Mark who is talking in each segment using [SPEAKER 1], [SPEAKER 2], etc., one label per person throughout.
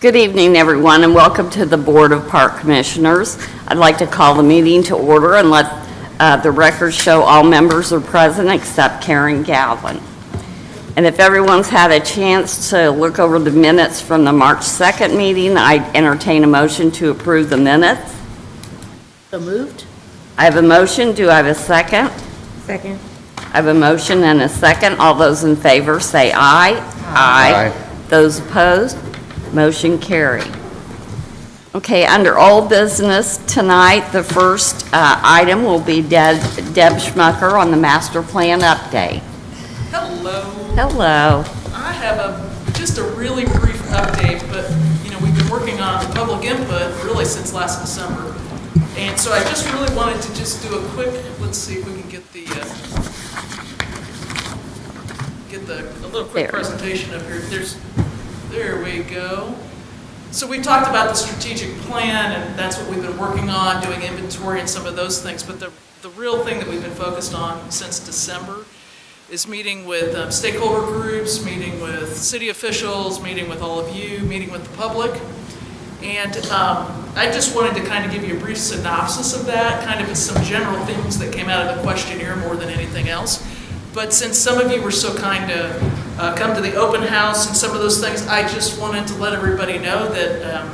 [SPEAKER 1] Good evening, everyone, and welcome to the Board of Park Commissioners. I'd like to call the meeting to order and let the record show all members are present except Karen Galvin. And if everyone's had a chance to look over the minutes from the March 2nd meeting, I entertain a motion to approve the minutes.
[SPEAKER 2] So moved.
[SPEAKER 1] I have a motion. Do I have a second?
[SPEAKER 2] Second.
[SPEAKER 1] I have a motion and a second. All those in favor say aye. Aye. Those opposed? Motion carried. Okay, under old business tonight, the first item will be Deb Schmucker on the master plan update.
[SPEAKER 3] Hello.
[SPEAKER 1] Hello.
[SPEAKER 3] I have just a really brief update, but we've been working on public input really since last December. And so I just really wanted to just do a quick, let's see if we can get a little quick presentation up here. There we go. So we talked about the strategic plan, and that's what we've been working on, doing inventory and some of those things. But the real thing that we've been focused on since December is meeting with stakeholder groups, meeting with city officials, meeting with all of you, meeting with the public. And I just wanted to kind of give you a brief synopsis of that, kind of some general themes that came out of the questionnaire more than anything else. But since some of you were so kind to come to the open house and some of those things, I just wanted to let everybody know that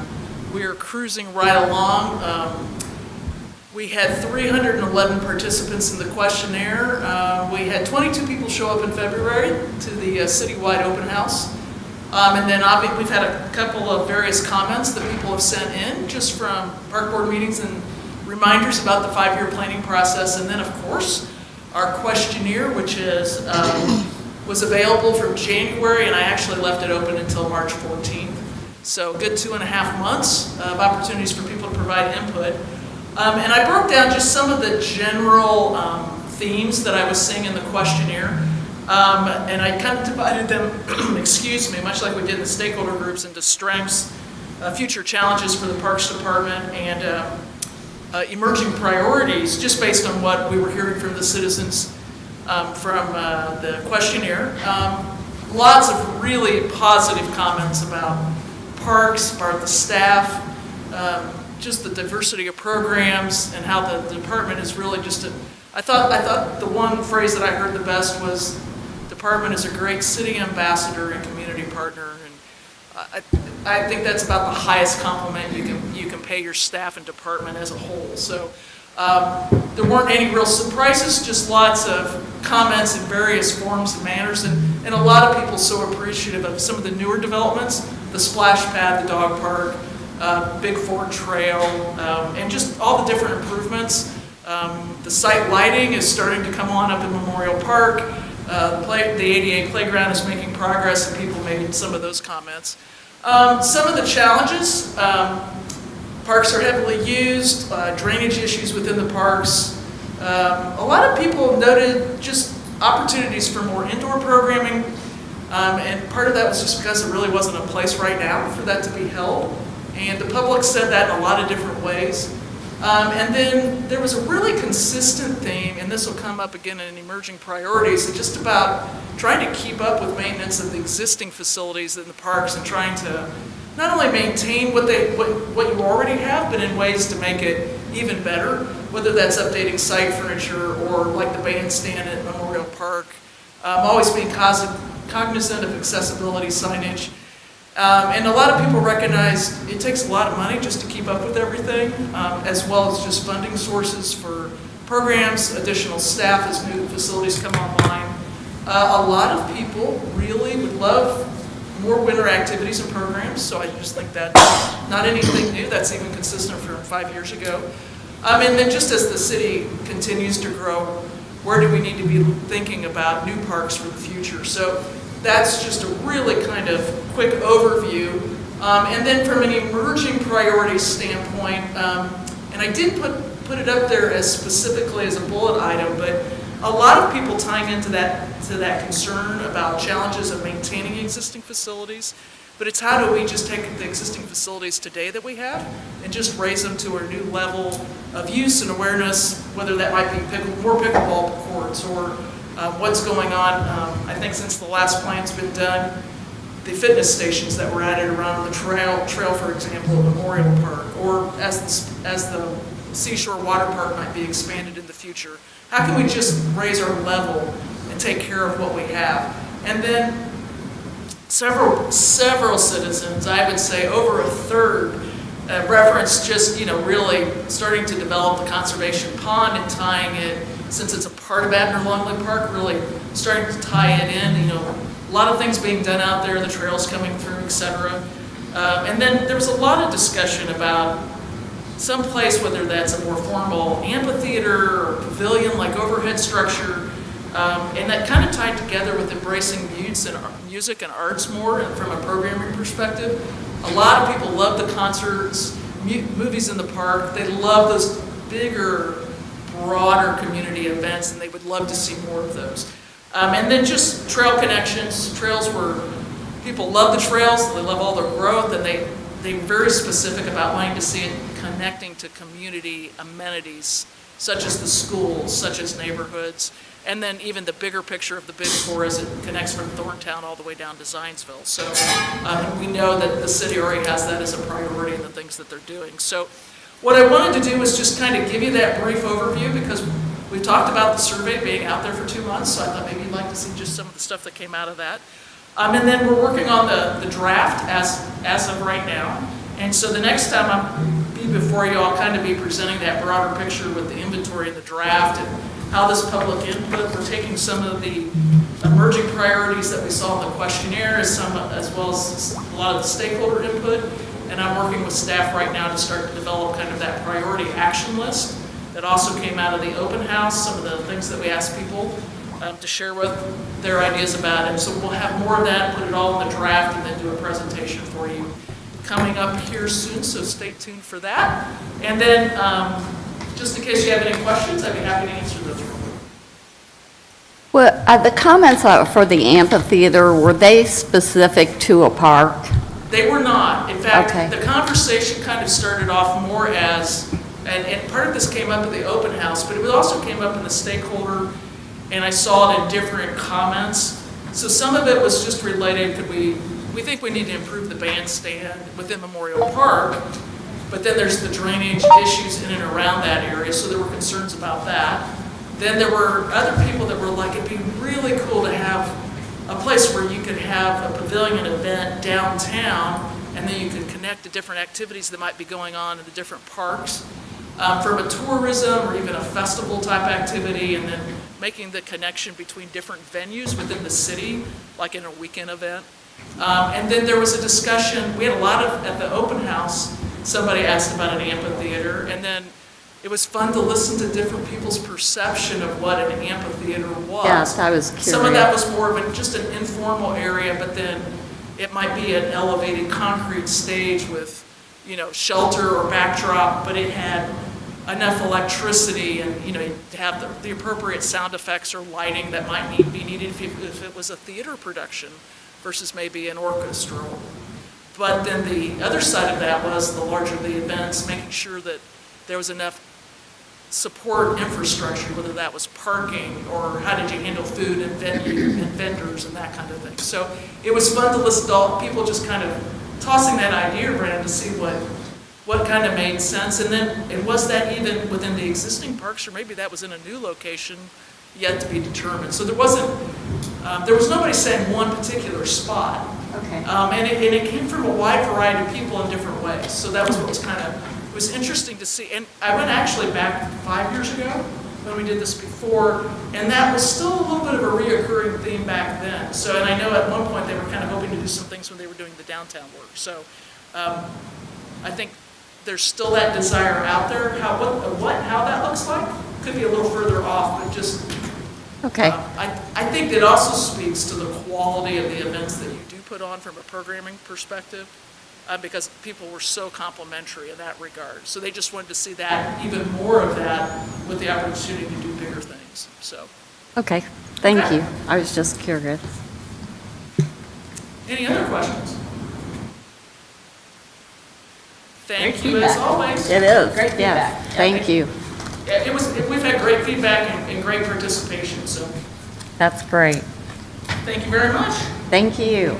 [SPEAKER 3] we're cruising right along. We had 311 participants in the questionnaire. We had 22 people show up in February to the citywide open house. And then we've had a couple of various comments that people have sent in just from park board meetings and reminders about the 5-year planning process. And then, of course, our questionnaire, which was available from January, and I actually left it open until March 14th. So good 2.5 months of opportunities for people to provide input. And I broke down just some of the general themes that I was seeing in the questionnaire. And I kind of divided them, excuse me, much like we did in the stakeholder groups, into strengths, future challenges for the Parks Department, and emerging priorities, just based on what we were hearing from the citizens from the questionnaire. Lots of really positive comments about parks, about the staff, just the diversity of programs, and how the department is really just I thought the one phrase that I heard the best was, department is a great city ambassador and community partner, and I think that's about the highest compliment you can pay your staff and department as a whole. So there weren't any real surprises, just lots of comments in various forms and manners, and a lot of people so appreciative of some of the newer developments, the splash pad, the dog park, Big Ford Trail, and just all the different improvements. The site lighting is starting to come on up in Memorial Park. The ADA playground is making progress, and people made some of those comments. Some of the challenges, parks are heavily used, drainage issues within the parks. A lot of people noted just opportunities for more indoor programming, and part of that was just because there really wasn't a place right now for that to be held. And the public said that in a lot of different ways. And then there was a really consistent theme, and this will come up again in emerging priorities, just about trying to keep up with maintenance of the existing facilities in the parks and trying to not only maintain what you already have, but in ways to make it even better, whether that's updating site furniture or like the bandstand at Memorial Park, always being cognizant of accessibility signage. And a lot of people recognize it takes a lot of money just to keep up with everything, as well as just funding sources for programs, additional staff as new facilities come online. A lot of people really would love more winter activities and programs, so I just think that's not anything new. That's even consistent from 5 years ago. And then just as the city continues to grow, where do we need to be thinking about new parks for the future? So that's just a really kind of quick overview. And then from an emerging priorities standpoint, and I did put it up there as specifically as a bullet item, but a lot of people tying into that concern about challenges of maintaining existing facilities. But it's how do we just take the existing facilities today that we have and just raise them to a new level of use and awareness, whether that might be more pickleball courts or what's going on. I think since the last plan's been done, the fitness stations that were added around the trail, for example, at Memorial Park, or as the Seashore Water Park might be expanded in the future. How can we just raise our level and take care of what we have? And then several citizens, I would say over a third, referenced just, really starting to develop the conservation pond and tying it, since it's a part of Abner Longley Park, really starting to tie it in, a lot of things being done out there, the trails coming through, etc. And then there was a lot of discussion about some place, whether that's a more formal amphitheater or pavilion like overhead structure, and that kind of tied together with embracing music and arts more from a programming perspective. A lot of people love the concerts, movies in the park. They love those bigger, broader community events, and they would love to see more of those. And then just trail connections. Trails were, people love the trails, they love all the growth, and they're very specific about wanting to see it connecting to community amenities, such as the schools, such as neighborhoods, and then even the bigger picture of the Big Four as it connects from Thorntown all the way down to Zionsville. So we know that the city already has that as a priority in the things that they're doing. So what I wanted to do was just kind of give you that brief overview, because we talked about the survey being out there for 2 months, so I thought maybe you'd like to see just some of the stuff that came out of that. And then we're working on the draft as of right now. And so the next time I'll be before you, I'll kind of be presenting that broader picture with the inventory and the draft and how this public input, we're taking some of the emerging priorities that we saw in the questionnaire as well as a lot of the stakeholder input. And I'm working with staff right now to start to develop kind of that priority action list that also came out of the open house, some of the things that we asked people to share with their ideas about it. So we'll have more of that, put it all in the draft, and then do a presentation for you coming up here soon, so stay tuned for that. And then, just in case you have any questions, I'd be happy to answer those.
[SPEAKER 1] Well, the comments for the amphitheater, were they specific to a park?
[SPEAKER 3] They were not. In fact,
[SPEAKER 1] Okay.
[SPEAKER 3] the conversation kind of started off more as, and part of this came up at the open house, but it also came up in the stakeholder, and I saw it in different comments. So some of it was just related, we think we need to improve the bandstand within Memorial Park, but then there's the drainage issues in and around that area, so there were concerns about that. Then there were other people that were like, it'd be really cool to have a place where you could have a pavilion event downtown, and then you could connect to different activities that might be going on in the different parks, from a tourism or even a festival type activity, and then making the connection between different venues within the city, like in a weekend event. And then there was a discussion, we had a lot of, at the open house, somebody asked about an amphitheater, and then it was fun to listen to different people's perception of what an amphitheater was.
[SPEAKER 1] Yes, I was curious.
[SPEAKER 3] Some of that was more of just an informal area, but then it might be an elevated concrete stage with, shelter or backdrop, but it had enough electricity and, to have the appropriate sound effects or lighting that might be needed if it was a theater production versus maybe an orchestral. But then the other side of that was the larger the events, making sure that there was enough support infrastructure, whether that was parking or how did you handle food and venue and vendors and that kind of thing. So it was fun to listen to all people just kind of tossing that idea around to see what kind of made sense. And then, and was that even within the existing parks, or maybe that was in a new location yet to be determined. So there was nobody saying one particular spot.
[SPEAKER 1] Okay.
[SPEAKER 3] And it came from a wide variety of people in different ways. So that was what was it was interesting to see. And I went actually back 5 years ago when we did this before, and that was still a little bit of a reoccurring theme back then. So, and I know at one point they were kind of hoping to do some things when they were doing the downtown work. So I think there's still that desire out there. How that looks like could be a little further off, but just
[SPEAKER 1] Okay.
[SPEAKER 3] I think it also speaks to the quality of the events that you do put on from a programming perspective, because people were so complimentary in that regard. So they just wanted to see that, even more of that, with the opportunity to do bigger things. So.
[SPEAKER 1] Okay, thank
[SPEAKER 3] Okay.
[SPEAKER 1] you. I was just curious.
[SPEAKER 3] Any other questions? Thank
[SPEAKER 2] Great
[SPEAKER 3] you as
[SPEAKER 2] feedback.
[SPEAKER 3] always.
[SPEAKER 1] It is.
[SPEAKER 2] Great
[SPEAKER 1] Yes,
[SPEAKER 2] feedback.
[SPEAKER 1] thank you.
[SPEAKER 3] Yeah, we've had great feedback and great participation, so
[SPEAKER 1] That's great.
[SPEAKER 3] thank you very much.
[SPEAKER 1] Thank you.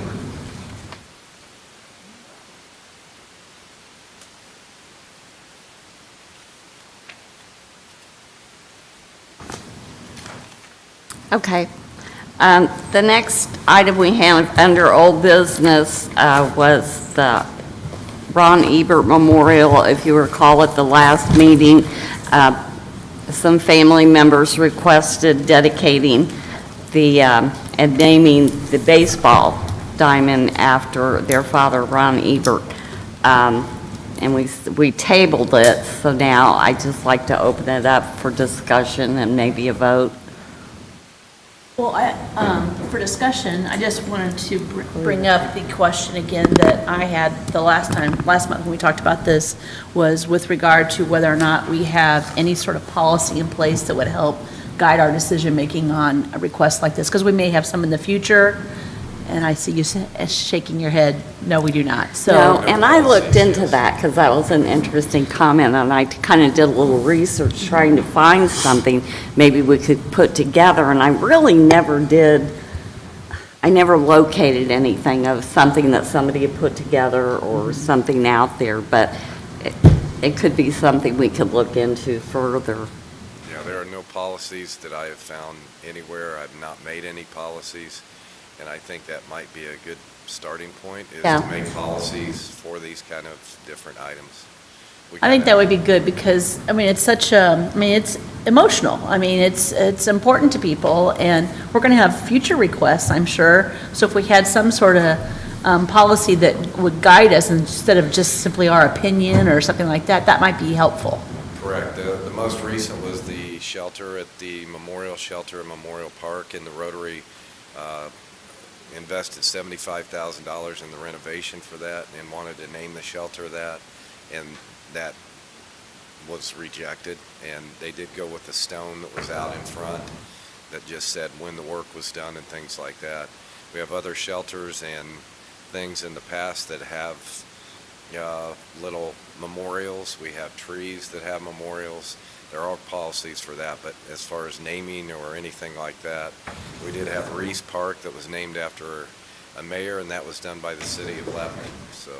[SPEAKER 1] Okay. The next item we have under old business was the Ron Ebert Memorial. If you recall at the last meeting, some family members requested dedicating and naming the baseball diamond after their father, Ron Ebert. And we tabled it, so now I'd just like to open it up for discussion and maybe a vote.
[SPEAKER 2] Well, for discussion, I just wanted to bring up the question again that I had the last month when we talked about this, was with regard to whether or not we have any sort of policy in place that would help guide our decision-making on a request like this, because we may have some in the future, and I see you shaking your head, no, we do not, so.
[SPEAKER 1] No, and I looked into that because that was an interesting comment, and I kind of did a little research trying to find something maybe we could put together, and I really never did. I never located anything of something that somebody had put together or something out there, but it could be something we could look into further.
[SPEAKER 4] Yeah, there are no policies that I have found anywhere. I've not made any policies. And I think that might be a good starting point, is
[SPEAKER 1] Yeah.
[SPEAKER 4] to make policies for these kind of different items.
[SPEAKER 2] I think that would be good because, I mean, it's it's emotional. I mean, it's important to people, and we're going to have future requests, I'm sure. So if we had some sort of policy that would guide us instead of just simply our opinion or something like that, that might be helpful.
[SPEAKER 4] Correct. The most recent was the shelter at the Memorial Shelter in Memorial Park, and the Rotary invested $75,000 in the renovation for that and wanted to name the shelter that, and that was rejected. And they did go with the stone that was out in front that just said when the work was done and things like that. We have other shelters and things in the past that have little memorials. We have trees that have memorials. There are policies for that, but as far as naming or anything like that, we did have Reese Park that was named after a mayor, and that was done by the city of Lebanon, so.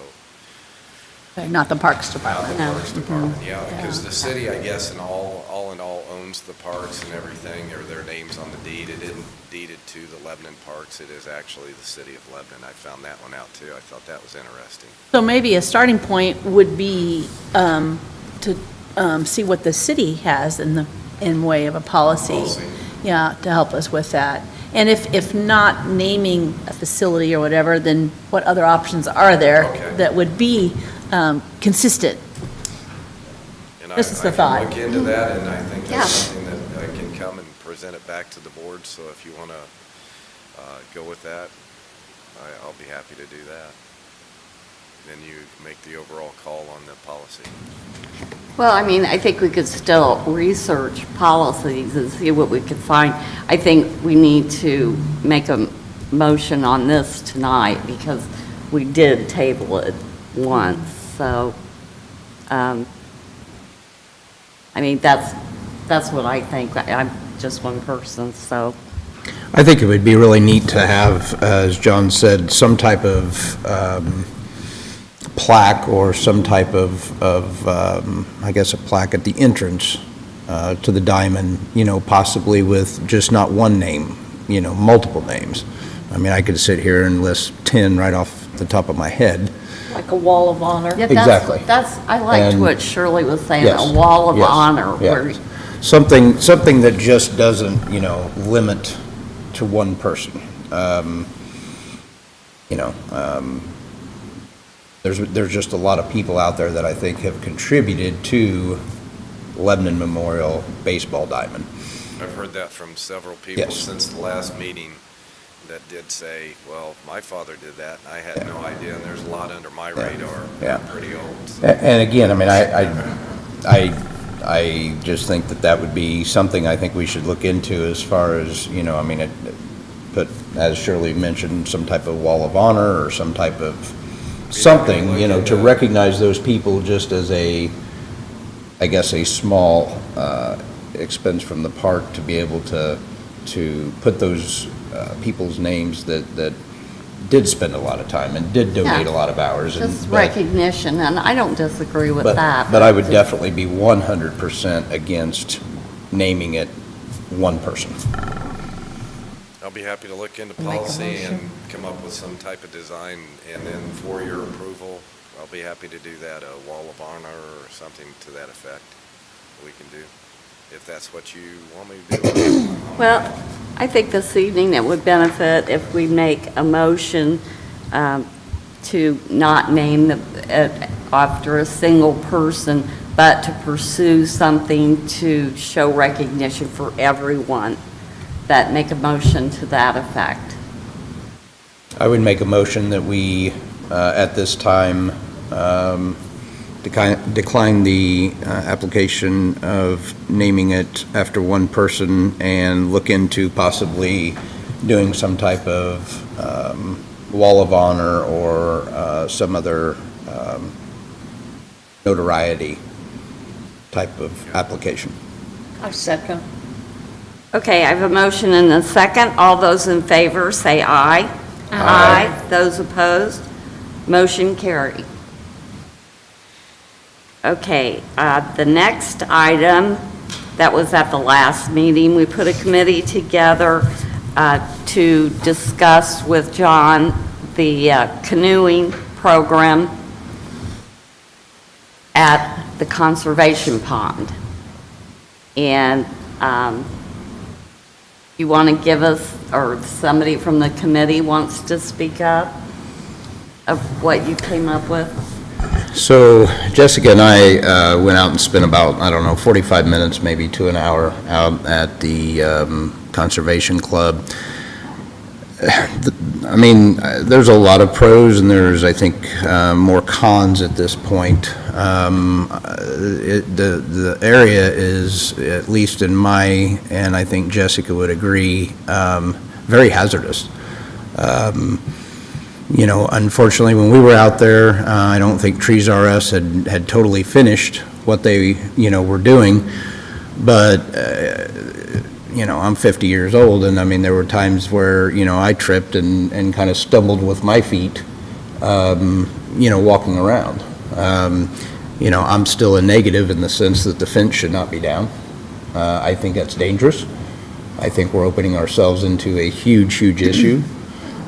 [SPEAKER 2] Not the Parks
[SPEAKER 4] Not
[SPEAKER 2] Department.
[SPEAKER 4] the Parks Department, yeah, because the city, I guess, in all owns the parks and everything, or their names on the deed. It isn't deeded to the Lebanon Parks, it is actually the city of Lebanon. I found that one out too. I thought that was interesting.
[SPEAKER 2] So maybe a starting point would be to see what the city has in way of a policy.
[SPEAKER 4] Policy.
[SPEAKER 2] Yeah, to help us with that. And if not naming a facility or whatever, then what other options are there
[SPEAKER 4] Okay.
[SPEAKER 2] that would be consistent?
[SPEAKER 4] And
[SPEAKER 2] This is the
[SPEAKER 4] I
[SPEAKER 2] thought.
[SPEAKER 4] can look into that, and I think
[SPEAKER 1] Yeah.
[SPEAKER 4] that's something that I can come and present it back to the board, so if you want to go with that, I'll be happy to do that. Then you make the overall call on the policy.
[SPEAKER 1] Well, I mean, I think we could still research policies and see what we could find. I think we need to make a motion on this tonight because we did table it once, so, I mean, that's what I think. I'm just one person, so.
[SPEAKER 5] I think it would be really neat to have, as John said, some type of plaque or some type of I guess, a plaque at the entrance to the diamond, possibly with just not one name, multiple names. I mean, I could sit here and list 10 right off the top of my head.
[SPEAKER 2] Like a wall of honor?
[SPEAKER 1] Yeah,
[SPEAKER 5] Exactly.
[SPEAKER 1] I liked
[SPEAKER 5] And-
[SPEAKER 1] what Shirley was saying,
[SPEAKER 5] Yes,
[SPEAKER 1] a wall of
[SPEAKER 5] yes,
[SPEAKER 1] honor.
[SPEAKER 5] yeah.
[SPEAKER 1] Where
[SPEAKER 5] Something that just doesn't, limit to one person. There's just a lot of people out there that I think have contributed to Lebanon Memorial Baseball Diamond.
[SPEAKER 4] I've heard that from several people
[SPEAKER 5] Yes.
[SPEAKER 4] since the last meeting that did say, well, my father did that, and I had no idea, and there's a lot under my radar.
[SPEAKER 5] Yeah.
[SPEAKER 4] I'm pretty old.
[SPEAKER 5] And again, I mean, I just think that would be something I think we should look into as far as, but as Shirley mentioned, some type of wall of honor or some type of something, to recognize those people just as I guess, a small expense from the park to be able to put those people's names that did spend a lot of time and did donate
[SPEAKER 1] Yeah.
[SPEAKER 5] a lot of hours.
[SPEAKER 1] just
[SPEAKER 5] but-
[SPEAKER 1] recognition, and I don't disagree with that.
[SPEAKER 5] But I would definitely be 100% against naming it one person.
[SPEAKER 4] I'll be happy to look into
[SPEAKER 6] Make a
[SPEAKER 4] policy and
[SPEAKER 6] motion.
[SPEAKER 4] come up with some type of design, and then for your approval, I'll be happy to do that, a wall of honor or something to that effect we can do, if that's what you want me to do.
[SPEAKER 1] Well, I think this evening it would benefit if we make a motion to not name after a single person, but to pursue something to show recognition for everyone. That make a motion to that effect.
[SPEAKER 5] I would make a motion that we, at this time, decline the application of naming it after one person and look into possibly doing some type of wall of honor or some other notoriety type of application.
[SPEAKER 6] I second.
[SPEAKER 1] Okay, I have a motion and a second. All those in favor, say aye. Aye. Those opposed, motion carried. Okay, the next item, that was at the last meeting, we put a committee together to discuss with John the canoeing program at the conservation pond. And you want to give us, or somebody from the committee wants to speak up of what you came up with?
[SPEAKER 5] So Jessica and I went out and spent about, 45 minutes, maybe to an hour out at the Conservation Club. There's a lot of pros and there's, I think, more cons at this point. The area is, at least in my, and I think Jessica would agree, very hazardous. Unfortunately, when we were out there, I don't think Trees R Us had totally finished what they, were doing. But, I'm 50 years old, and there were times where, I tripped and kind of stumbled with my feet, walking around. I'm still a negative in the sense that the fence should not be down. I think that's dangerous. I think we're opening ourselves into a huge, huge issue.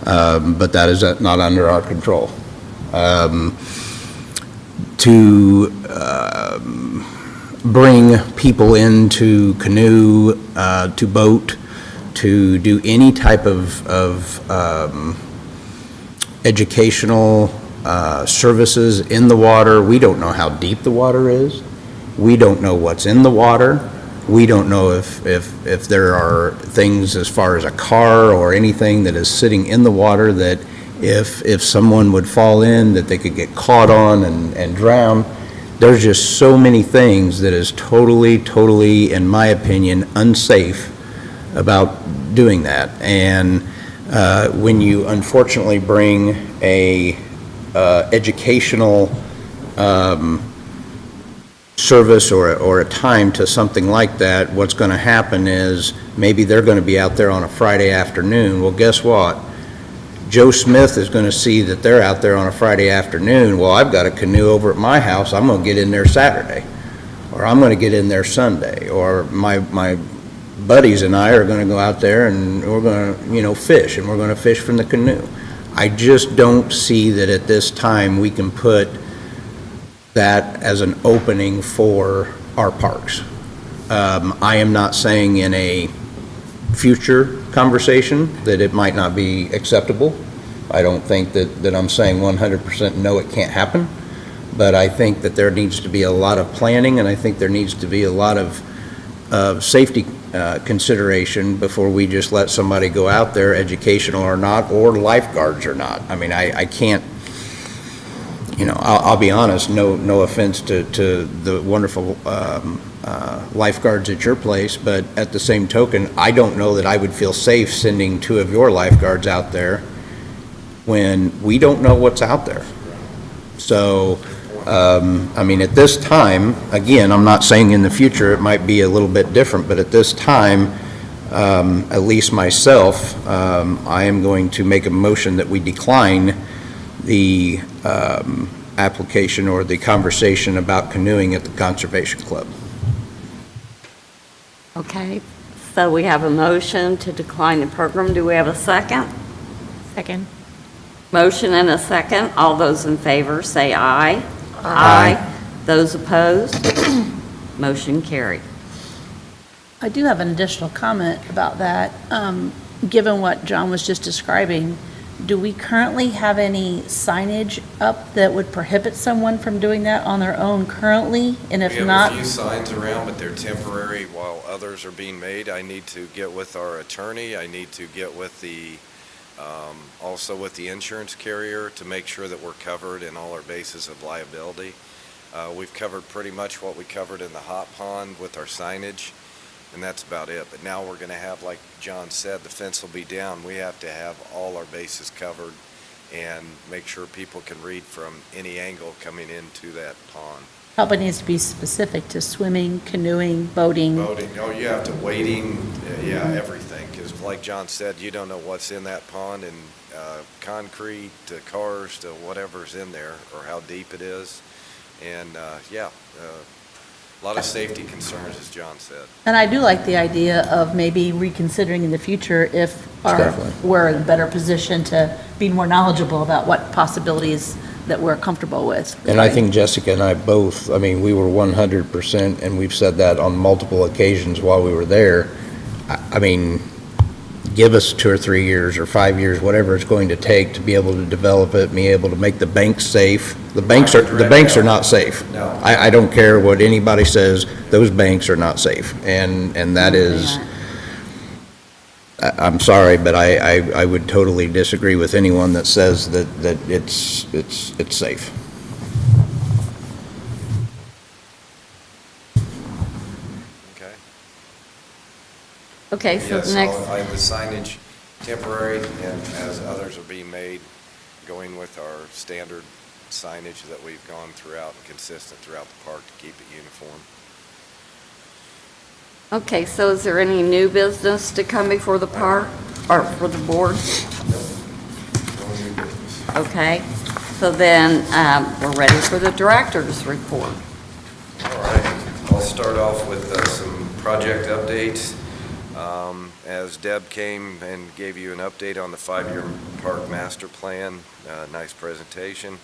[SPEAKER 5] But that is not under our control. To bring people in to canoe, to boat, to do any type of educational services in the water. We don't know how deep the water is. We don't know what's in the water. We don't know if there are things as far as a car or anything that is sitting in the water that if someone would fall in, that they could get caught on and drown. There's just so many things that is totally, in my opinion, unsafe about doing that. And when you unfortunately bring a educational service or a time to something like that, what's going to happen is maybe they're going to be out there on a Friday afternoon. Well, guess what? Joe Smith is going to see that they're out there on a Friday afternoon. Well, I've got a canoe over at my house. I'm going to get in there Saturday, or I'm going to get in there Sunday, or my buddies and I are going to go out there and we're going to, fish, and we're going to fish from the canoe. I just don't see that at this time we can put that as an opening for our parks. I am not saying in a future conversation that it might not be acceptable. I don't think that I'm saying 100% no, it can't happen. But I think that there needs to be a lot of planning, and I think there needs to be a lot of safety consideration before we just let somebody go out there, educational or not, or lifeguards or not. I can't, I'll be honest, no offense to the wonderful lifeguards at your place, but at the same token, I don't know that I would feel safe sending 2 of your lifeguards out there when we don't know what's out there. So, at this time, again, I'm not saying in the future it might be a little bit different, but at this time, at least myself, I am going to make a motion that we decline the application or the conversation about canoeing at the Conservation Club.
[SPEAKER 1] Okay, So we have a motion to decline the program. Do we have a second?
[SPEAKER 6] Second.
[SPEAKER 1] Motion and a second. All those in favor say aye.
[SPEAKER 5] Aye.
[SPEAKER 1] Those opposed? Motion carried.
[SPEAKER 2] I do have an additional comment about that. Given what John was just describing, do we currently have any signage up that would prohibit someone from doing that on their own currently? And if
[SPEAKER 4] We
[SPEAKER 2] not,
[SPEAKER 4] have a few signs around, but they're temporary while others are being made. I need to get with our attorney. I need to get with also with the insurance carrier to make sure that we're covered in all our bases of liability. We've covered pretty much what we covered in the hot pond with our signage, and that's about it. But now we're going to have, like John said, the fence will be down. We have to have all our bases covered and make sure people can read from any angle coming into that pond.
[SPEAKER 2] probably needs to be specific to swimming, canoeing, boating.
[SPEAKER 4] Boating, oh, you have to wading, yeah, everything, because like John said, you don't know what's in that pond, and concrete to cars to whatever's in there, or how deep it is, and, a lot of safety concerns, as John said.
[SPEAKER 2] And I do like the idea of maybe reconsidering in the future if
[SPEAKER 5] Definitely.
[SPEAKER 2] we're in a better position to be more knowledgeable about what possibilities that we're comfortable with.
[SPEAKER 5] And I think Jessica and I both, I mean, we were 100%, and we've said that on multiple occasions while we were there. I mean, give us 2 or 3 years or 5 years, whatever it's going to take to be able to develop it, be able to make the banks safe. The banks are not safe.
[SPEAKER 4] No.
[SPEAKER 5] I don't care what anybody says, those banks are not safe. And that is, I'm sorry, but I would totally disagree with anyone that says that it's safe.
[SPEAKER 4] Okay?
[SPEAKER 1] Okay, so
[SPEAKER 4] Yes,
[SPEAKER 1] the next,
[SPEAKER 4] I have the signage temporary, and as others are being made, going with our standard signage that we've gone throughout and consistent throughout the park to keep it uniform.
[SPEAKER 1] okay, so is there any new business to come before the park, or for the board?
[SPEAKER 4] No new business.
[SPEAKER 1] Okay, so then, we're ready for the director's report.
[SPEAKER 4] All right, I'll start off with some project updates. As Deb came and gave you an update on the 5-year park master plan, nice presentation.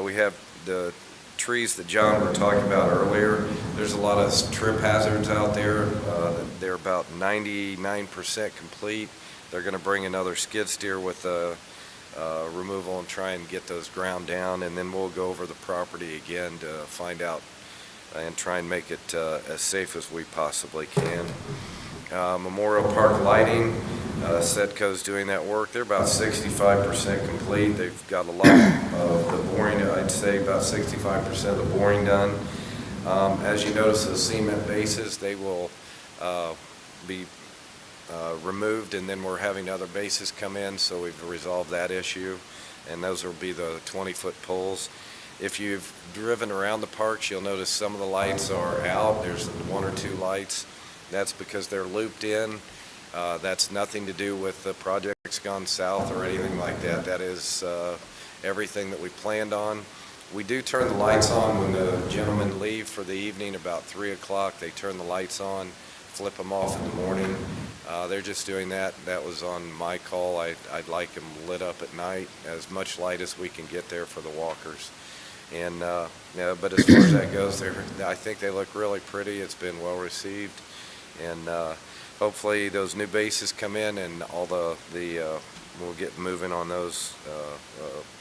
[SPEAKER 4] We have the trees that John were talking about earlier. There's a lot of trip hazards out there. They're about 99% complete. They're going to bring another skid steer with removal and try and get those ground down, and then we'll go over the property again to find out and try and make it as safe as we possibly can. Memorial Park lighting, Setco's doing that work. They're about 65% complete. They've got a lot of the boring, I'd say about 65% of the boring done. As you notice, the cement bases, they will be removed, and then we're having other bases come in, so we've resolved that issue, and those will be the 20-foot poles. If you've driven around the parks, you'll notice some of the lights are out. There's 1 or 2 lights. That's because they're looped in. That's nothing to do with the project's gone south or anything like that. That is everything that we planned on. We do turn the lights on when the gentlemen leave for the evening about 3 o'clock. They turn the lights on, flip them off in the morning. They're just doing that. That was on my call. I'd like them lit up at night, as much light as we can get there for the walkers. And but as far as that goes, I think they look really pretty. It's been well received, and hopefully those new bases come in, and all we'll get moving on those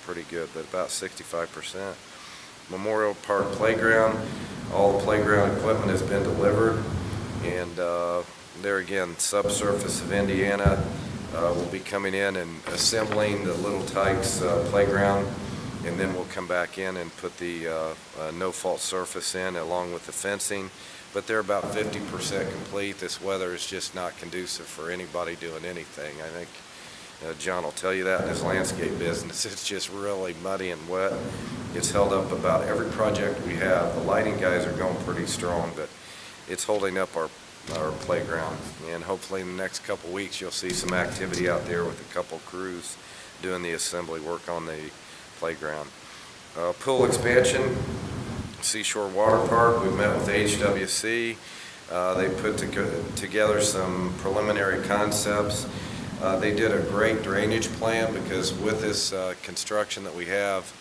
[SPEAKER 4] pretty good. But about 65%. Memorial Park playground, all the playground equipment has been delivered, and there again, subsurface of Indiana will be coming in and assembling the Little Tykes playground, and then we'll come back in and put the no-fault surface in along with the fencing. But they're about 50% complete. This weather is just not conducive for anybody doing anything. I think John will tell you that in his landscape business. It's just really muddy and wet. It's held up about every project we have. The lighting guys are going pretty strong, but it's holding up our playground. And hopefully in the next couple weeks, you'll see some activity out there with a couple crews doing the assembly work on the playground. Pool expansion, Seashore Water Park, we met with HWC. They put together some preliminary concepts. They did a great drainage plan because with this construction that we have,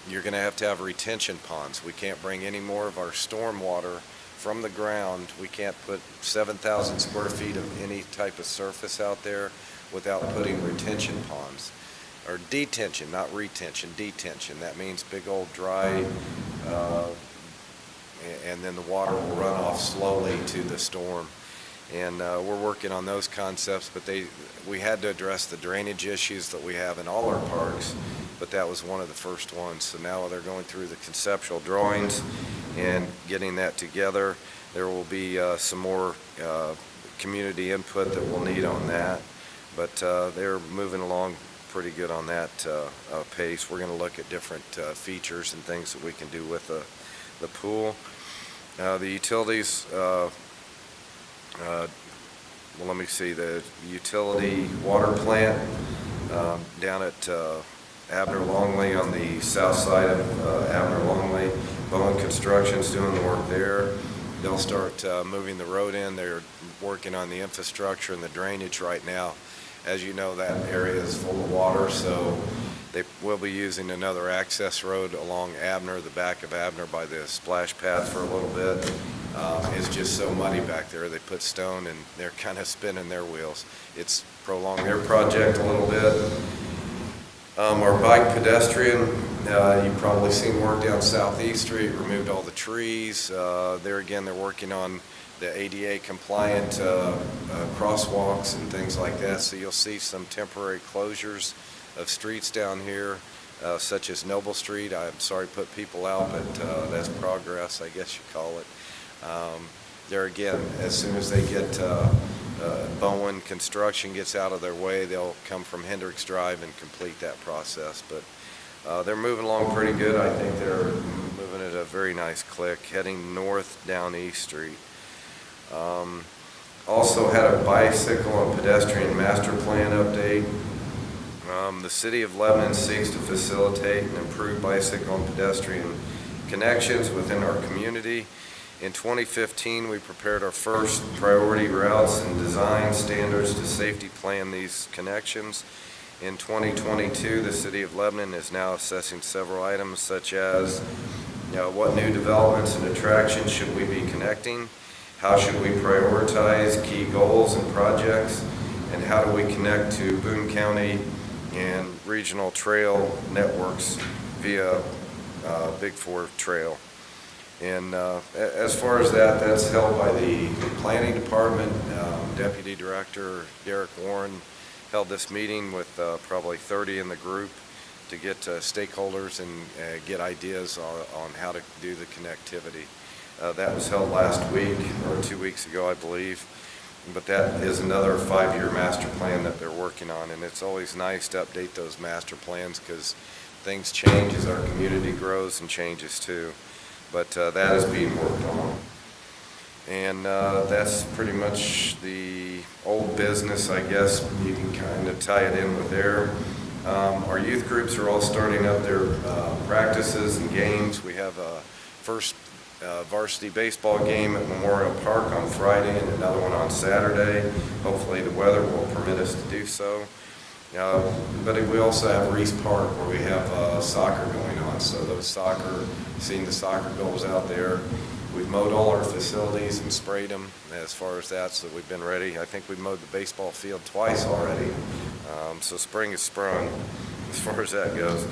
[SPEAKER 4] you're going to have retention ponds. We can't bring any more of our storm water from the ground. We can't put 7,000 square feet of any type of surface out there without putting retention ponds. Or detention, not retention, detention. That means big old dry, and then the water will run off slowly to the storm. And we're working on those concepts, but we had to address the drainage issues that we have in all our parks, but that was one of the first ones. So now they're going through the conceptual drawings and getting that together. There will be some more community input that we'll need on that, but they're moving along pretty good on that pace. We're going to look at different features and things that we can do with the pool. The utilities, well, let me see, the utility water plant down at Abner Longley on the south side of Abner Longley. Bowen Construction's doing the work there. They'll start moving the road in. They're working on the infrastructure and the drainage right now. As you know, that area is full of water, so they will be using another access road along Abner, the back of Abner by the splash pad for a little bit. It's just so muddy back there. They put stone and they're kind of spinning their wheels. It's prolonged their project a little bit. Our bike pedestrian, you've probably seen work down Southeast Street, removed all the trees. There again, they're working on the ADA compliant crosswalks and things like that. So you'll see some temporary closures of streets down here, such as Noble Street. I'm sorry to put people out, but that's progress, I guess you call it. There again, as soon as they get Bowen Construction gets out of their way, they'll come from Hendricks Drive and complete that process. But they're moving along pretty good. I think they're moving at a very nice click, heading north down East Street. Also had a bicycle and pedestrian master plan update. The City of Lebanon seeks to facilitate and improve bicycle and pedestrian connections within our community. In 2015, we prepared our first priority routes and design standards to safety plan these connections. In 2022, the City of Lebanon is now assessing several items such as, what new developments and attractions should we be connecting? How should we prioritize key goals and projects? And how do we connect to Boone County and regional trail networks via Big Four Trail? And as far as that's held by the planning department. Deputy Director Derek Warren held this meeting with probably 30 in the group to get stakeholders and get ideas on how to do the connectivity. That was held last week or 2 weeks ago, I believe. But that is another 5-year master plan that they're working on, and it's always nice to update those master plans because things change as our community grows and changes too. But that is being worked on. And that's pretty much the old business, I guess. You can kind of tie it in with there. Our youth groups are all starting up their practices and games. We have a first varsity baseball game at Memorial Park on Friday and another one on Saturday. Hopefully the weather will permit us to do so. But we also have Reese Park where we have soccer going on. So those seeing the soccer goals out there. We've mowed all our facilities and sprayed them as far as that, so we've been ready. I think we've mowed the baseball field twice already. So spring is sprung as far as that goes.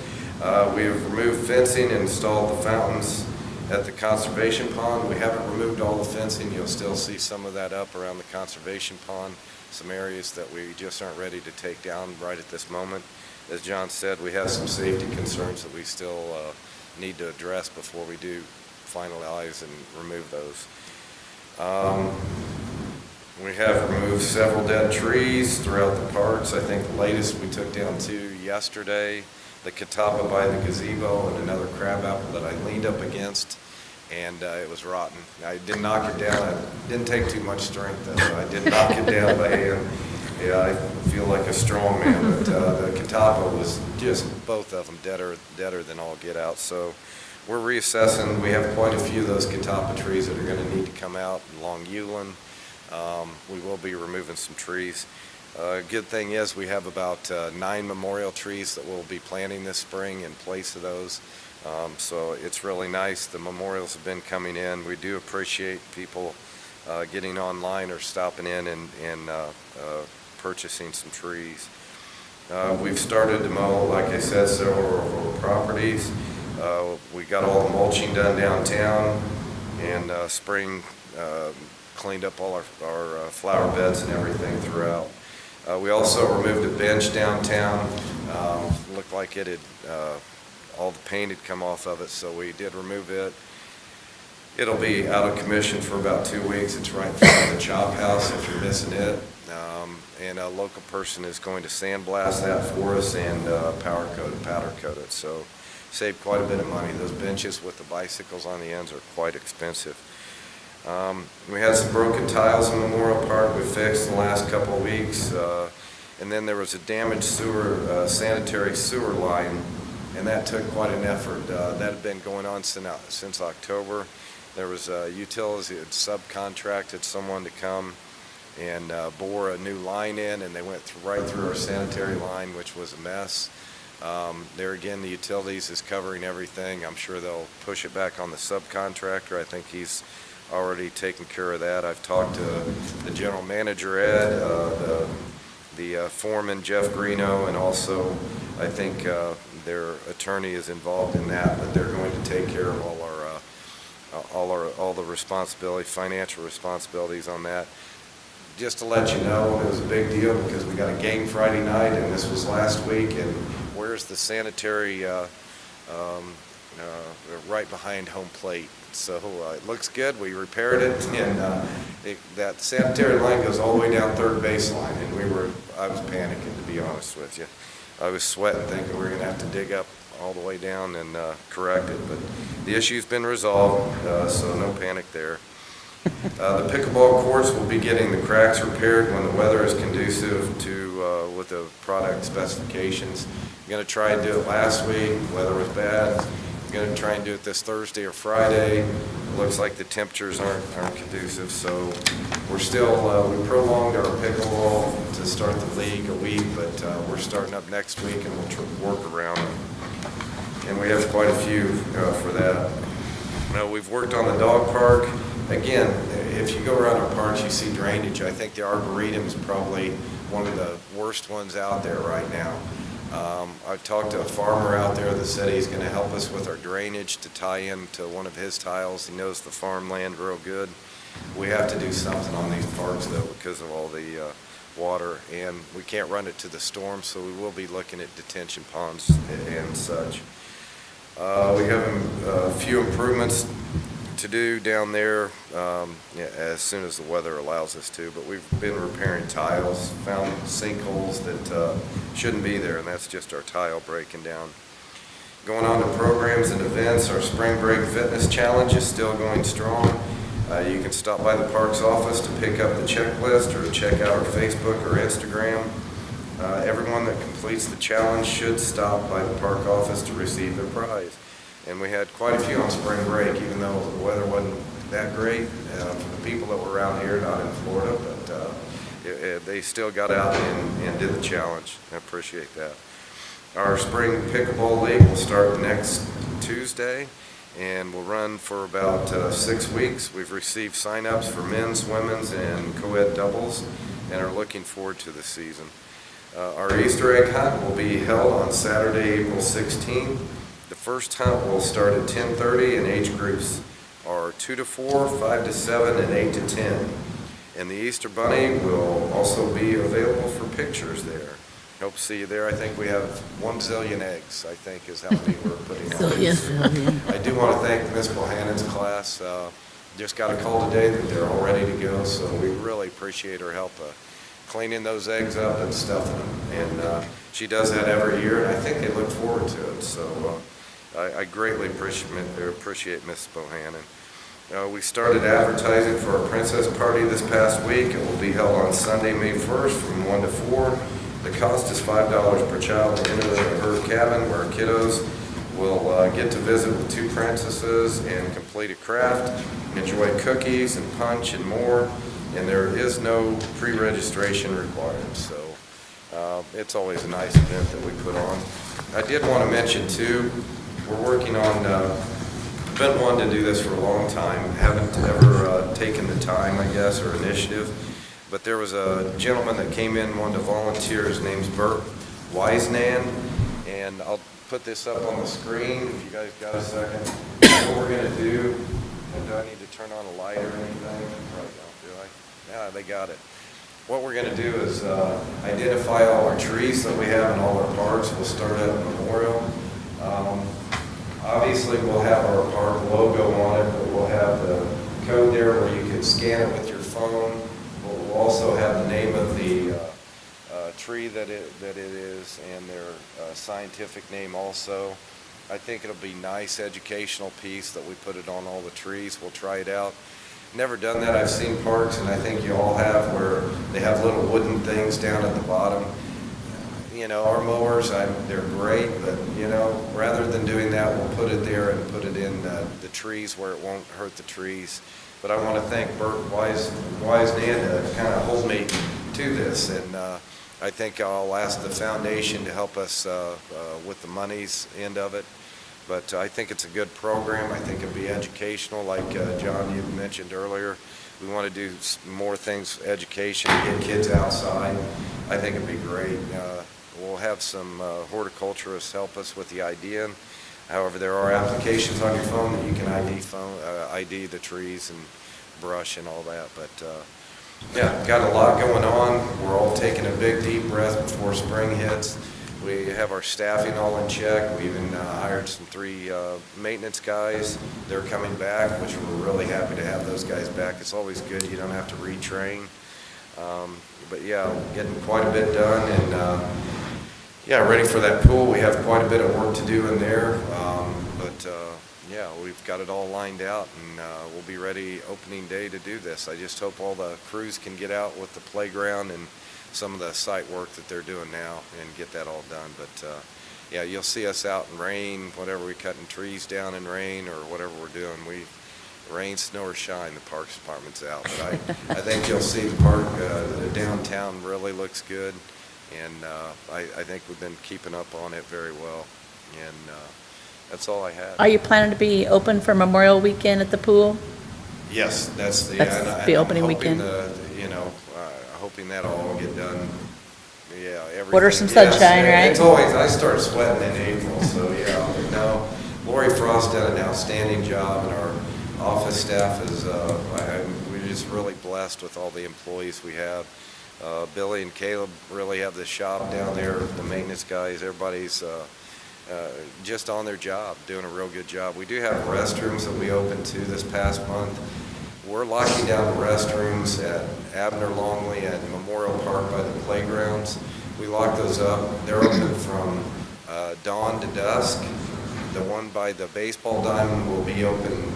[SPEAKER 4] We've removed fencing and installed the fountains at the conservation pond. We haven't removed all the fencing. You'll still see some of that up around the conservation pond, some areas that we just aren't ready to take down right at this moment. As John said, we have some safety concerns that we still need to address before we do finalize and remove those. We have removed several dead trees throughout the parks. I think the latest we took down 2 yesterday. The catawba by the gazebo and another crab apple that I leaned up against, and it was rotten. I did knock it down. It didn't take too much strength, though. I did knock it down by hand. Yeah, I feel like a strong man, but the catawba was just both of them deader than all get out. So we're reassessing. We have quite a few of those catawba trees that are going to need to come out along Ulan. We will be removing some trees. Good thing is we have about 9 memorial trees that we'll be planting this spring in place of those. So it's really nice. The memorials have been coming in. We do appreciate people getting online or stopping in and purchasing some trees. We've started to mow, like I said, several of our properties. We got all the mulching done downtown, and spring cleaned up all our flower beds and everything throughout. We also removed a bench downtown. Looked like it had, all the paint had come off of it, so we did remove it. It'll be out of commission for about 2 weeks. It's right in front of the chop house if you're missing it. And a local person is going to sandblast that for us and powder coat it. So saved quite a bit of money. Those benches with the bicycles on the ends are quite expensive. We had some broken tiles in Memorial Park we fixed in the last couple of weeks. And then there was a damaged sanitary sewer line, and that took quite an effort. That had been going on since October. There was utilities that had subcontracted someone to come and bore a new line in, and they went right through our sanitary line, which was a mess. There again, the utilities is covering everything. I'm sure they'll push it back on the subcontractor. I think he's already taken care of that. I've talked to the general manager, Ed, the foreman, Jeff Greeno, and also I think their attorney is involved in that, but they're going to take care of all the responsibility, financial responsibilities on that. Just to let you know, it was a big deal because we got a game Friday night, and this was last week, and where's the sanitary right behind home plate. So it looks good. We repaired it, and that sanitary line goes all the way down third baseline, and I was panicking, to be honest with you. I was sweating, thinking we were going to have to dig up all the way down and correct it, but the issue's been resolved, so no panic there. The pickleball courts will be getting the cracks repaired when the weather is conducive to with the product specifications. I'm going to try and do it last week. Weather was bad. I'm going to try and do it this Thursday or Friday. It looks like the temperatures aren't conducive, so we're still we prolonged our pickleball to start the league a week, but we're starting up next week, and we'll work around it. And we have quite a few for that. We've worked on the dog park. Again, if you go around our parks, you see drainage. I think the Arboretum's probably one of the worst ones out there right now. I've talked to a farmer out there that said he's going to help us with our drainage to tie into one of his tiles. He knows the farmland real good. We have to do something on these parks, though, because of all the water, and we can't run it to the storm, so we will be looking at detention ponds and such. We have a few improvements to do down there as soon as the weather allows us to, but we've been repairing tiles, found sinkholes that shouldn't be there, and that's just our tile breaking down. Going on to programs and events, our Spring Break Fitness Challenge is still going strong. You can stop by the park's office to pick up the checklist or check out our Facebook or Instagram. Everyone that completes the challenge should stop by the park office to receive their prize. And we had quite a few on spring break, even though the weather wasn't that great for the people that were around here, not in Florida, but they still got out and did the challenge. I appreciate that. Our spring pickleball league will start next Tuesday, and will run for about 6 weeks. We've received sign-ups for men's, women's, and co-ed doubles, and are looking forward to the season. Our Easter egg hunt will be held on Saturday, April 16th. The first hunt will start at 10:30, and age groups are 2 to 4, 5 to 7, and 8 to 10. And the Easter Bunny will also be available for pictures there. Hope to see you there. I think we have 1 zillion eggs, I think, is how many we're putting on. I do want to thank Ms. Bohannon's class. Just got a call today that they're all ready to go, so we really appreciate her help cleaning those eggs up and stuffing them. And she does that every year, and I think they look forward to it. So I greatly appreciate Ms. Bohannon. We started advertising for our Princess Party this past week. It will be held on Sunday, May 1st from 1 to 4. The cost is $5 per child to enter her cabin where kiddos will get to visit with 2 princesses and complete a craft, enjoy cookies and punch and more, and there is no pre-registration required, so it's always a nice event that we put on. I did want to mention too, we're working on, been wanting to do this for a long time, haven't ever taken the time, I guess, or initiative, but there was a gentleman that came in, wanted to volunteer. His name's Bert Wisenan, and I'll put this up on the screen if you guys got a second. What we're going to do, and do I need to turn on a light or anything? Probably don't, do I? Yeah, they got it. What we're going to do is identify all our trees that we have in all our parks. We'll start at Memorial. Obviously, we'll have our park logo on it, but we'll have the code there where you can scan it with your phone. We'll also have the name of the tree that it is and their scientific name also. I think it'll be nice educational piece that we put it on all the trees. We'll try it out. Never done that. I've seen parks, and I think you all have, where they have little wooden things down at the bottom. You know, our mowers, they're great, but, you know, rather than doing that, we'll put it there and put it in the trees where it won't hurt the trees. But I want to thank Bert Wisenan to kind of hold me to this, and I think I'll ask the foundation to help us with the monies end of it. But I think it's a good program. I think it'll be educational, like John, you mentioned earlier. We want to do more things, education, get kids outside. I think it'd be great. We'll have some horticulturists help us with the idea. However, there are applications on your phone that you can ID the trees and brush and all that. But yeah, got a lot going on. We're all taking a big deep breath before spring hits. We have our staffing all in check. We even hired some 3 maintenance guys. They're coming back, which we're really happy to have those guys back. It's always good. You don't have to retrain. But yeah, getting quite a bit done, and yeah, ready for that pool. We have quite a bit of work to do in there. But yeah, we've got it all lined out, and we'll be ready opening day to do this. I just hope all the crews can get out with the playground and some of the site work that they're doing now and get that all done. But yeah, you'll see us out in rain, whatever, we're cutting trees down in rain or whatever we're doing. Rain, snow, or shine, the Parks Department's out. But I think you'll see the park, the downtown really looks good, and I think we've been keeping up on it very well. And that's all I had.
[SPEAKER 2] Are you planning to be open for Memorial Weekend at the pool?
[SPEAKER 4] Yes, that's the
[SPEAKER 2] opening weekend.
[SPEAKER 4] You know, hoping that'll all get done. Yeah, everything.
[SPEAKER 2] Order some sunshine, right?
[SPEAKER 4] It's always, I start sweating in April, so yeah. No, Lori Frost done an outstanding job, and our office staff is, we're just really blessed with all the employees we have. Billy and Caleb really have the shop down there, the maintenance guys, everybody's just on their job, doing a real good job. We do have restrooms that we opened to this past month. We're locking down the restrooms at Abner Longley and Memorial Park by the playgrounds. We lock those up. They're open from dawn to dusk. The one by the baseball diamond will be open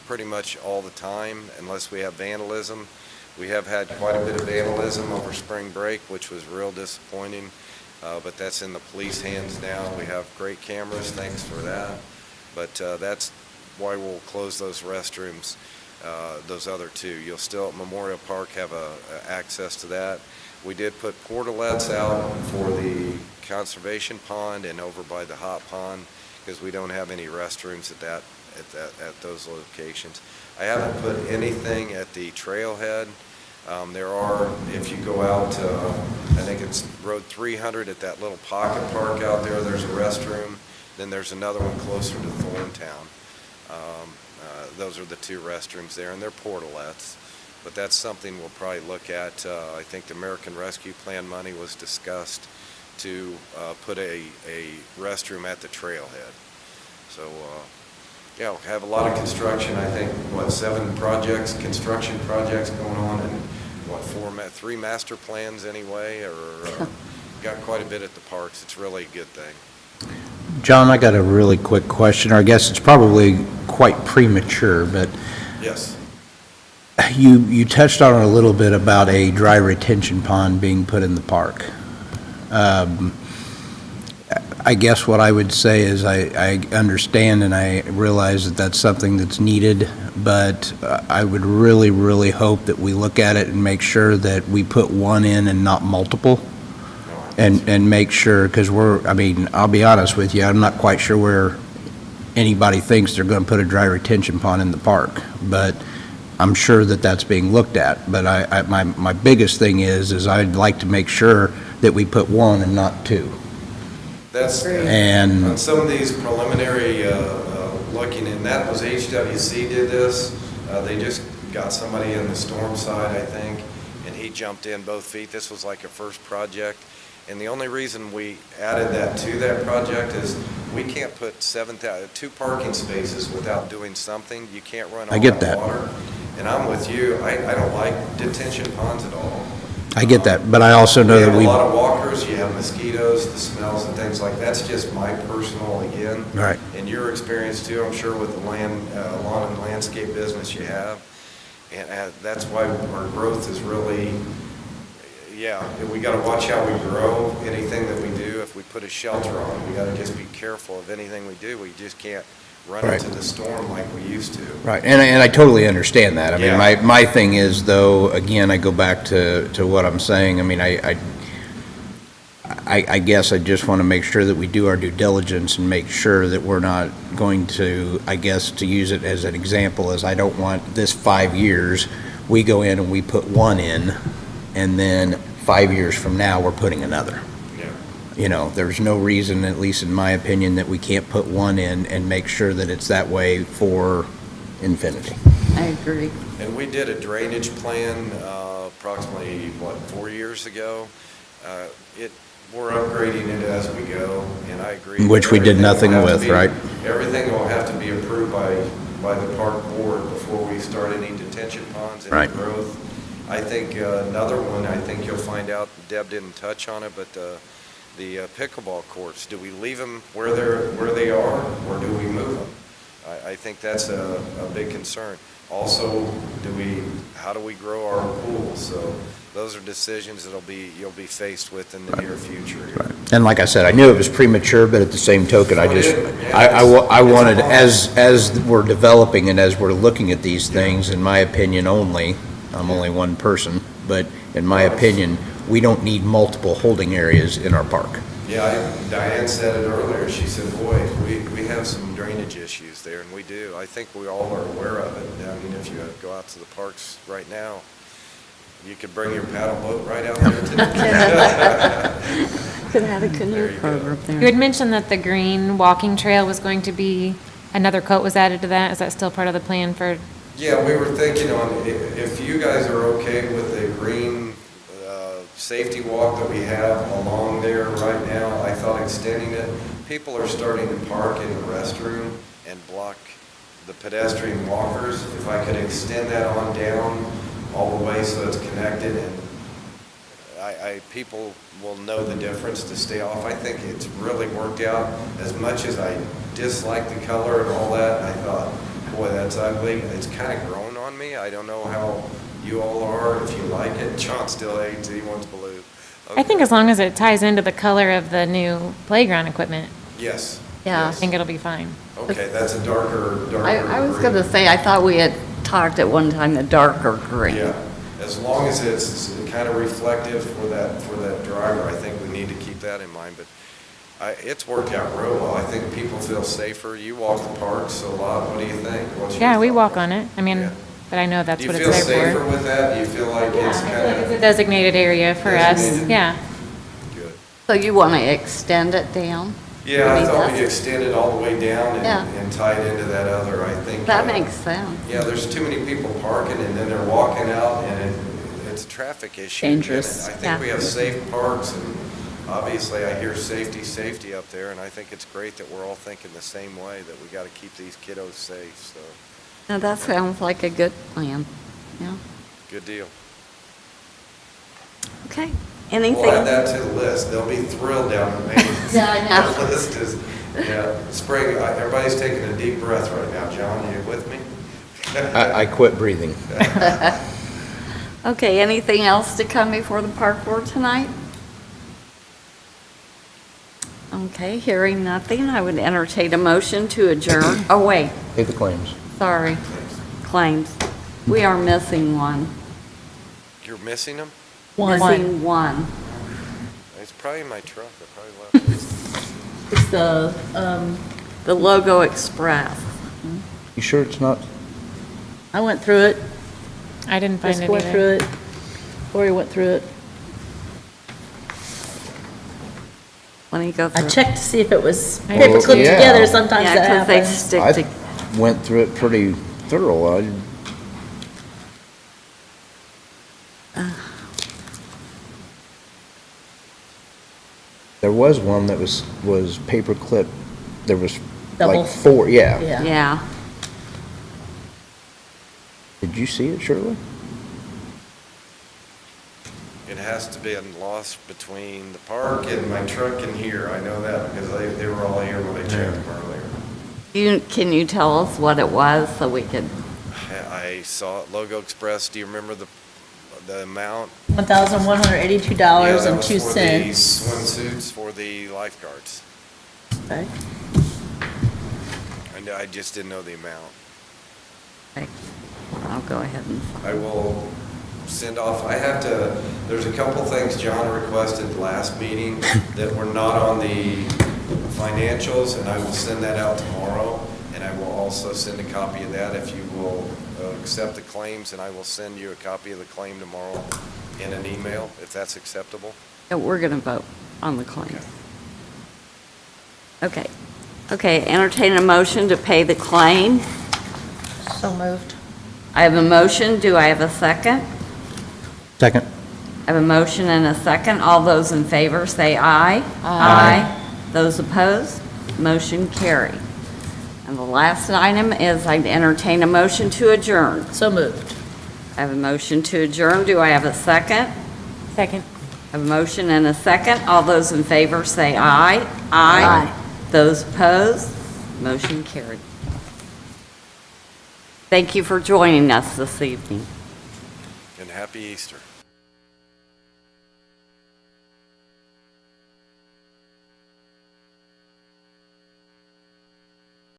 [SPEAKER 4] pretty much all the time unless we have vandalism. We have had quite a bit of vandalism over spring break, which was real disappointing, but that's in the police hands now. We have great cameras, thanks for that. But that's why we'll close those restrooms, those other 2. You'll still at Memorial Park have access to that. We did put portalettes out for the conservation pond and over by the hot pond, because we don't have any restrooms at those locations. I haven't put anything at the trailhead. There are, if you go out to, I think it's Road 300 at that little pocket park out there, there's a restroom. Then there's another one closer to Thorntown. Those are the 2 restrooms there, and they're portalettes. But that's something we'll probably look at. I think the American Rescue Plan money was discussed to put a restroom at the trailhead. So, yeah, we'll have a lot of construction. I think, 7 construction projects going on, and 3 master plans anyway, or got quite a bit at the parks. It's really a good thing.
[SPEAKER 5] John, I got a really quick question, or I guess it's probably quite premature, but
[SPEAKER 4] Yes.
[SPEAKER 5] you touched on it a little bit about a dry retention pond being put in the park. I guess what I would say is I understand and I realize that that's something that's needed, but I would really, really hope that we look at it and make sure that we put one in and not multiple. And make sure, because I'll be honest with you, I'm not quite sure where anybody thinks they're going to put a dry retention pond in the park, but I'm sure that that's being looked at. But my biggest thing is I'd like to make sure that we put one and not two.
[SPEAKER 4] That's,
[SPEAKER 5] And-
[SPEAKER 4] on some of these preliminary looking, and that was HWC did this. They just got somebody in the storm side, I think, and he jumped in both feet. This was like a first project. And the only reason we added that to that project is we can't put 2 parking spaces without doing something. You can't run all
[SPEAKER 5] I get
[SPEAKER 4] that
[SPEAKER 5] that.
[SPEAKER 4] water. And I'm with you. I don't like detention ponds at all.
[SPEAKER 5] I get that, but I also know that
[SPEAKER 4] We
[SPEAKER 5] we.
[SPEAKER 4] have a lot of walkers, you have mosquitoes, the smells and things like, that's just my personal, again.
[SPEAKER 5] Right.
[SPEAKER 4] And your experience too, I'm sure with the lawn and landscape business you have. And that's why our growth is really, we gotta watch how we grow, anything that we do. If we put a shelter on, we gotta just be careful of anything we do. We just can't run
[SPEAKER 5] Right.
[SPEAKER 4] into the storm like we used to.
[SPEAKER 5] Right, and I totally understand that. I mean,
[SPEAKER 4] Yeah.
[SPEAKER 5] my thing is, though, again, I go back to what I'm saying. I mean, I guess I just want to make sure that we do our due diligence and make sure that we're not going to, I guess, to use it as an example, is I don't want this 5 years, we go in and we put one in, and then 5 years from now, we're putting another.
[SPEAKER 4] Yeah.
[SPEAKER 5] There's no reason, at least in my opinion, that we can't put one in and make sure that it's that way for infinity.
[SPEAKER 1] I agree.
[SPEAKER 4] And we did a drainage plan approximately, 4 years ago. We're upgrading it as we go, and I agree.
[SPEAKER 5] Which we did
[SPEAKER 4] Everything will
[SPEAKER 5] nothing
[SPEAKER 4] have to
[SPEAKER 5] with,
[SPEAKER 4] be-
[SPEAKER 5] right?
[SPEAKER 4] Everything will have to be approved by the park board before we start any detention ponds, any
[SPEAKER 5] Right.
[SPEAKER 4] growth. I think another one, I think you'll find out, Deb didn't touch on it, but the pickleball courts, do we leave them where they are, or do we move them? I think that's a big concern. Also, how do we grow our pools? So those are decisions you'll be faced with in the near future.
[SPEAKER 5] And like I said, I knew it was premature, but at the same token, I
[SPEAKER 4] Yeah,
[SPEAKER 5] wanted,
[SPEAKER 4] it's
[SPEAKER 5] as we're developing and as we're looking at these things, in my opinion only, I'm only one person, but in my opinion, we don't need multiple holding areas in our park.
[SPEAKER 4] Yeah, Diane said it earlier. She said, boy, we have some drainage issues there, and we do. I think we all are aware of it. I mean, if you go out to the parks right now, you could bring your paddle boat right out there today.
[SPEAKER 1] Could have had a
[SPEAKER 4] There
[SPEAKER 1] canoe
[SPEAKER 4] you go.
[SPEAKER 1] program
[SPEAKER 6] You
[SPEAKER 1] there.
[SPEAKER 6] had mentioned that the green walking trail was going to be, another coat was added to that. Is that still part of the plan for?
[SPEAKER 4] Yeah, we were thinking if you guys are okay with the green safety walk that we have along there right now, I thought extending it. People are starting to park in the restroom and block the pedestrian walkers. If I could extend that on down all the way so it's connected, and people will know the difference to stay off. I think it's really worked out. As much as I dislike the color and all that, I thought, boy, that's ugly. It's kind of grown on me. I don't know how you all are, if you like it. John still hates it, he wants blue.
[SPEAKER 6] I think as long as it ties into the color of the new playground equipment,
[SPEAKER 4] Yes.
[SPEAKER 1] Yeah.
[SPEAKER 6] I
[SPEAKER 4] yes.
[SPEAKER 6] think it'll be fine.
[SPEAKER 4] Okay, that's a darker
[SPEAKER 1] I was
[SPEAKER 4] green.
[SPEAKER 1] going to say, I thought we had talked at one time the darker green.
[SPEAKER 4] Yeah, as long as it's kind of reflective for that driver, I think we need to keep that in mind, but it's worked out real well. I think people feel safer. You walk the parks a lot. What do you think? What's your
[SPEAKER 6] Yeah, we
[SPEAKER 4] thought?
[SPEAKER 6] walk on it. I mean,
[SPEAKER 4] Yeah.
[SPEAKER 6] but I know
[SPEAKER 4] Do
[SPEAKER 6] that's
[SPEAKER 4] you
[SPEAKER 6] what
[SPEAKER 4] feel
[SPEAKER 6] it's there
[SPEAKER 4] safer
[SPEAKER 6] for.
[SPEAKER 4] with that? Do you feel like it's kind
[SPEAKER 6] It's a
[SPEAKER 4] of
[SPEAKER 6] designated area for us,
[SPEAKER 4] Designated?
[SPEAKER 6] yeah.
[SPEAKER 4] good?
[SPEAKER 1] So you want to extend it down?
[SPEAKER 4] Yeah, I
[SPEAKER 1] Maybe
[SPEAKER 4] thought we'd
[SPEAKER 1] that's-
[SPEAKER 4] extend it all the way down
[SPEAKER 1] Yeah.
[SPEAKER 4] and tie it into that other, I think.
[SPEAKER 1] That makes sense.
[SPEAKER 4] Yeah, there's too many people parking and then they're walking out and it's a traffic issue.
[SPEAKER 2] Dangerous.
[SPEAKER 4] And I
[SPEAKER 1] Yeah.
[SPEAKER 4] think we have safe parks and obviously I hear safety up there, and I think it's great that we're all thinking the same way, that we gotta keep these kiddos safe, so,
[SPEAKER 1] Now, that sounds like a good plan. Yeah.
[SPEAKER 4] good deal.
[SPEAKER 1] Okay.
[SPEAKER 4] We'll add
[SPEAKER 1] Anything?
[SPEAKER 4] that to the list. They'll be thrilled down in Maine.
[SPEAKER 1] Yeah, I know.
[SPEAKER 4] The list is, spring, everybody's taking a deep breath right now. John, you with me?
[SPEAKER 5] I quit breathing.
[SPEAKER 1] Okay, anything else to come before the park board tonight? Okay, hearing nothing, I would entertain a motion to adjourn. Oh, wait,
[SPEAKER 5] Pay the claims.
[SPEAKER 1] sorry. Claims. We are missing one.
[SPEAKER 4] You're missing them?
[SPEAKER 1] Missing one.
[SPEAKER 4] It's probably in my truck. I probably left it.
[SPEAKER 2] It's the,
[SPEAKER 1] The Logo Express.
[SPEAKER 5] You sure it's not?
[SPEAKER 2] I went through it.
[SPEAKER 6] I didn't find
[SPEAKER 2] Chris
[SPEAKER 6] it
[SPEAKER 2] went
[SPEAKER 6] either.
[SPEAKER 2] through it. Lori went through it.
[SPEAKER 1] Let me go through.
[SPEAKER 2] I checked to see if it was
[SPEAKER 6] I
[SPEAKER 2] paper
[SPEAKER 6] did
[SPEAKER 2] clipped
[SPEAKER 6] too.
[SPEAKER 5] Yeah.
[SPEAKER 2] together. Sometimes
[SPEAKER 1] Yeah,
[SPEAKER 2] that
[SPEAKER 1] because they
[SPEAKER 2] happens.
[SPEAKER 1] stick
[SPEAKER 5] I
[SPEAKER 1] to,
[SPEAKER 5] went through it pretty thorough. There was one that was paper clip. There was
[SPEAKER 2] Double.
[SPEAKER 5] like four, yeah.
[SPEAKER 2] Yeah.
[SPEAKER 1] yeah.
[SPEAKER 5] Did you see it, Shirley?
[SPEAKER 4] It has to be lost between the park and my truck and here. I know that because they were all here when I checked them earlier.
[SPEAKER 1] Can you tell us what it was so we could,
[SPEAKER 4] I saw it, Logo Express. Do you remember the amount?
[SPEAKER 2] $1,182
[SPEAKER 4] Yeah, that
[SPEAKER 2] and
[SPEAKER 4] was
[SPEAKER 2] 2
[SPEAKER 4] for the
[SPEAKER 2] cents.
[SPEAKER 4] swimsuits for the lifeguards.
[SPEAKER 2] Okay.
[SPEAKER 4] I just didn't know the amount.
[SPEAKER 1] okay, I'll go ahead and,
[SPEAKER 4] I will send off, there's a couple things John requested last meeting that were not on the financials, and I will send that out tomorrow. And I will also send a copy of that if you will accept the claims, and I will send you a copy of the claim tomorrow in an email, if that's acceptable.
[SPEAKER 1] yeah, we're going to vote on the claims. Okay. Okay, entertain a motion to pay the claim.
[SPEAKER 2] So moved.
[SPEAKER 1] I have a motion. Do I have a second?
[SPEAKER 5] Second.
[SPEAKER 1] I have a motion and a second. All those in favor say aye. Aye. Those opposed, motion carried. And the last item is I'd entertain a motion to adjourn.
[SPEAKER 2] So moved.
[SPEAKER 1] I have a motion to adjourn. Do I have a second?
[SPEAKER 6] Second.
[SPEAKER 1] I have a motion and a second. All those in favor say aye.
[SPEAKER 2] Aye.
[SPEAKER 1] Those opposed, motion carried. Thank you for joining us this evening.
[SPEAKER 4] And happy Easter.